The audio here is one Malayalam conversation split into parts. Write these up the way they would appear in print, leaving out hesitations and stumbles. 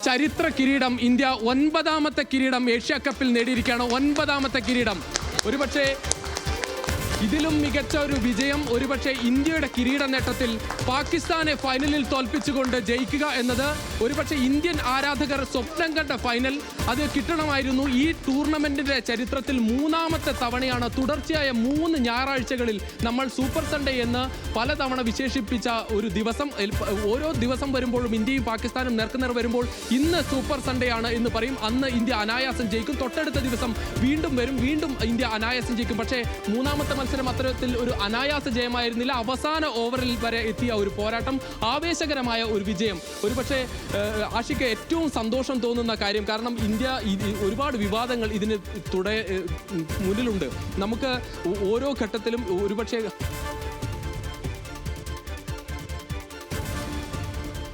ചരിത്ര കിരീടം ഇന്ത്യ 9ാമത്തെ കിരീടം ഏഷ്യ കപ്പിൽ നേടിയിരിക്കുകയാണ്. 9ാമത്തെ കിരീടം. ഒരുപക്ഷെ ഇതിലും മികച്ച ഒരു വിജയം ഒരുപക്ഷെ ഇന്ത്യയുടെ കിരീട നേട്ടത്തിൽ പാകിസ്ഥാനെ ഫൈനലിൽ തോൽപ്പിച്ചുകൊണ്ട് ജയിക്കുക എന്നത് ഒരുപക്ഷെ ഇന്ത്യൻ ആരാധകർ സ്വപ്നം കണ്ട ഫൈനൽ അത് കിട്ടണമായിരുന്നു. ഈ ടൂർണമെന്റിന്റെ ചരിത്രത്തിൽ 3ാമത്തെ തവണയാണ് തുടർച്ചയായ 3 ഞായറാഴ്ചകളിൽ നമ്മൾ സൂപ്പർ സൺഡേ എന്ന് പലതവണ വിശേഷിപ്പിച്ച ഒരു ദിവസം. ഓരോ ദിവസം വരുമ്പോഴും ഇന്ത്യയും പാകിസ്ഥാനും നേർക്കുനേർ വരുമ്പോൾ ഇന്ന് സൂപ്പർ സൺഡേ ആണ് എന്ന് പറയും. അന്ന് ഇന്ത്യ അനായാസം ജയിക്കും. തൊട്ടടുത്ത ദിവസം വീണ്ടും വരും, വീണ്ടും ഇന്ത്യ അനായാസം ജയിക്കും. പക്ഷേ 3ാമത്തെ മത്സരം അത്തരത്തിൽ ഒരു അനായാസ ജയമായിരുന്നില്ല. അവസാന ഓവറിൽ വരെ എത്തിയ ഒരു പോരാട്ടം, ആവേശകരമായ ഒരു വിജയം. ഒരുപക്ഷെ ആഷിക്ക് ഏറ്റവും സന്തോഷം തോന്നുന്ന കാര്യം, കാരണം ഇന്ത്യ ഒരുപാട് വിവാദങ്ങൾ ഇതിന് മുന്നിലുണ്ട്. നമുക്ക് ഓരോ ഘട്ടത്തിലും ഒരുപക്ഷെ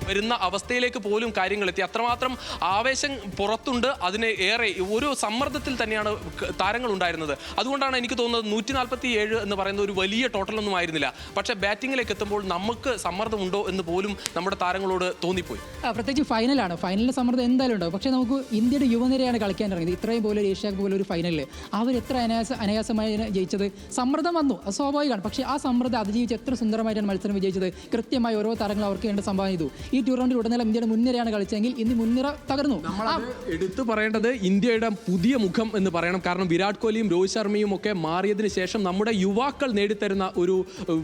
വരുന്ന അവസ്ഥയിലേക്ക് പോലും കാര്യങ്ങൾ എത്തി. അത്രമാത്രം ആവേശം പുറത്തുണ്ട്. അതിന് ഏറെ ഒരു സമ്മർദ്ദത്തിൽ തന്നെയാണ് താരങ്ങൾ ഉണ്ടായിരുന്നത്. അതുകൊണ്ടാണ് എനിക്ക് തോന്നുന്നത് 147 എന്ന് പറയുന്ന ഒരു വലിയ ടോട്ടലൊന്നും ആയിരുന്നില്ല. പക്ഷേ ബാറ്റിങ്ങിലേക്ക് എത്തുമ്പോൾ നമുക്ക് സമ്മർദ്ദമുണ്ടോ എന്ന് പോലും നമ്മുടെ താരങ്ങളോട് തോന്നിപ്പോയി. പ്രത്യേകിച്ച് ഫൈനലാണ്. ഫൈനലിലെ സമ്മർദ്ദം എന്തായാലും ഉണ്ടാവും. പക്ഷേ നമുക്ക് ഇന്ത്യയുടെ യുവനിരയാണ് കളിക്കാൻ ഇറങ്ങിയത്. ഇത്രയും പോലെ ഏഷ്യ പോലെ ഒരു ഫൈനലിൽ അവർ അനായാസമായി ജയിച്ചത്. സമ്മർദ്ദം വന്നു, അത് സ്വാഭാവികമാണ്. പക്ഷേ ആ സമ്മർദ്ദം അതിജീവിച്ച് എത്ര സുന്ദരമായിട്ടാണ് മത്സരം വിജയിച്ചത്. കൃത്യമായി ഓരോ താരങ്ങളും അവർക്ക് വേണ്ട സംഭാവന ചെയ്തു. ഈ ടൂർണമെന്റിൽ ഉടനീളം ഇന്ത്യയുടെ മുൻനിരയാണ് കളിച്ചെങ്കിൽ ഇന്ന് മുൻനിര തകർന്നു. എടുത്തു പറയേണ്ടത് ഇന്ത്യയുടെ പുതിയ മുഖം എന്ന് പറയണം. കാരണം വിരാട് കോഹ്ലിയും രോഹിത് ശർമ്മയും ഒക്കെ മാറിയതിനു ശേഷം നമ്മുടെ യുവാക്കൾ നേടിത്തരുന്ന ഒരു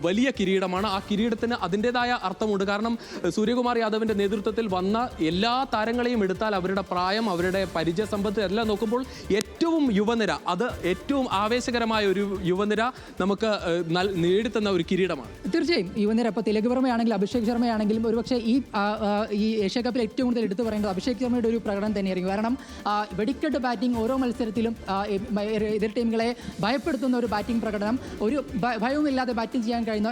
വലിയ കിരീടമാണ്. ആ കിരീടത്തിന് അതിൻ്റെതായ അർത്ഥമുണ്ട്. കാരണം സൂര്യകുമാർ യാദവിന്റെ നേതൃത്വത്തിൽ വന്ന എല്ലാ താരങ്ങളെയും എടുത്താൽ അവരുടെ പ്രായം, അവരുടെ പരിചയ സമ്പത്ത് എല്ലാം നോക്കുമ്പോൾ ഏറ്റവും യുവനിര, അത് ഏറ്റവും ആവേശകരമായ ഒരു യുവനിര നമുക്ക് നേടിത്തന്ന ഒരു കിരീടമാണ്. തീർച്ചയായും യുവനിര. ഇപ്പോൾ തിലക് വർമ്മയാണെങ്കിലും അഭിഷേക് ശർമ്മയാണെങ്കിലും ഒരുപക്ഷെ ഈ ഏഷ്യ കപ്പിൽ ഏറ്റവും കൂടുതൽ എടുത്തു പറയേണ്ടത് അഭിഷേക് ശർമ്മയുടെ ഒരു പ്രകടനം തന്നെയായിരിക്കും. കാരണം വെടിക്കെട്ട് ബാറ്റിംഗ്, ഓരോ മത്സരത്തിലും എതിർ ടീമുകളെ ഭയപ്പെടുത്തുന്ന ഒരു ബാറ്റിംഗ് പ്രകടനം, ഒരു ഭയവുമില്ലാതെ ബാറ്റിംഗ് ചെയ്യാൻ കഴിയുന്ന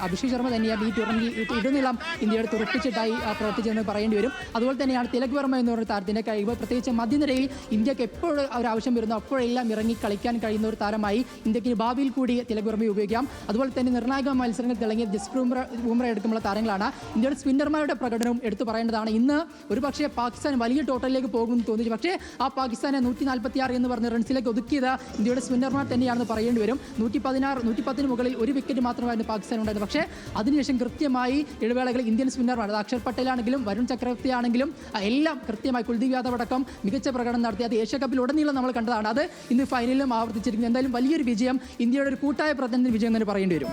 അഭിഷേക് ശർമ്മ തന്നെയാണ് ഈ ടൂർണമെന്റിൽ ഇടുന്നിളം ഇന്ത്യയുടെ തുറപ്പിച്ചിട്ടായി പ്രവർത്തിച്ചതെന്ന് പറയേണ്ടി വരും. അതുപോലെ തന്നെയാണ് തിലക് വർമ്മ എന്ന് പറയുന്ന താരത്തിൻ്റെ കഴിവ്. പ്രത്യേകിച്ച് മധ്യനിരയിൽ ഇന്ത്യക്ക് എപ്പോഴും ഒരു ആവശ്യം വരുന്നു അപ്പോഴെല്ലാം ഇറങ്ങി കളിക്കാൻ കഴിയുന്ന ഒരു താരമായി ഇന്ത്യക്ക് ഭാവിയിൽ കൂടി തിലക് വർമ്മയെ ഉപയോഗിക്കാം. അതുപോലെ തന്നെ നിർണായക മത്സരങ്ങൾ തിളങ്ങിയ ജസ്പ്രീത് ബുംറ എടുക്കുമ്പോൾ താരങ്ങളാണ്. ഇന്ത്യയുടെ സ്പിന്നർമാരുടെ പ്രകടനവും എടുത്തു പറയേണ്ടതാണ്. ഇന്ന് ഒരുപക്ഷെ പാകിസ്ഥാൻ വലിയ ടോട്ടലിലേക്ക് പോകുമെന്ന് തോന്നിച്ചു. പക്ഷേ ആ പാകിസ്ഥാനെ 146 എന്ന് പറഞ്ഞ റൺസിലേക്ക് ഒതുക്കിയത് ഇന്ത്യയുടെ സ്പിന്നർമാർ തന്നെയാണെന്ന് പറയേണ്ടി വരും. 110 മുകളിൽ ഒരു വിക്കറ്റ് മാത്രമായിരുന്നു പാകിസ്ഥാൻ ഉണ്ടായിരുന്നത്. പക്ഷേ അതിനുശേഷം കൃത്യമായി ഇടവേളകളിൽ ഇന്ത്യൻ സ്പിന്നർമാർ, അത് അക്ഷർ പട്ടേൽ ആണെങ്കിലും വരുൺ ചക്രവർത്തി ആണെങ്കിലും എല്ലാം കൃത്യമായി, കുൽദീപ് യാദവ് അടക്കം മികച്ച പ്രകടനം നടത്തി. അത് ഏഷ്യ കപ്പിൽ ഉടനീളം നമ്മൾ കണ്ടതാണ്. അത് ഇന്ന് ഫൈനലിലും ആവർത്തിച്ചിരിക്കുന്നത്. എന്തായാലും വലിയൊരു വിജയം, ഇന്ത്യയുടെ ഒരു കൂട്ടായ പ്രതിനിധി വിജയം എന്ന് പറയേണ്ടി വരും.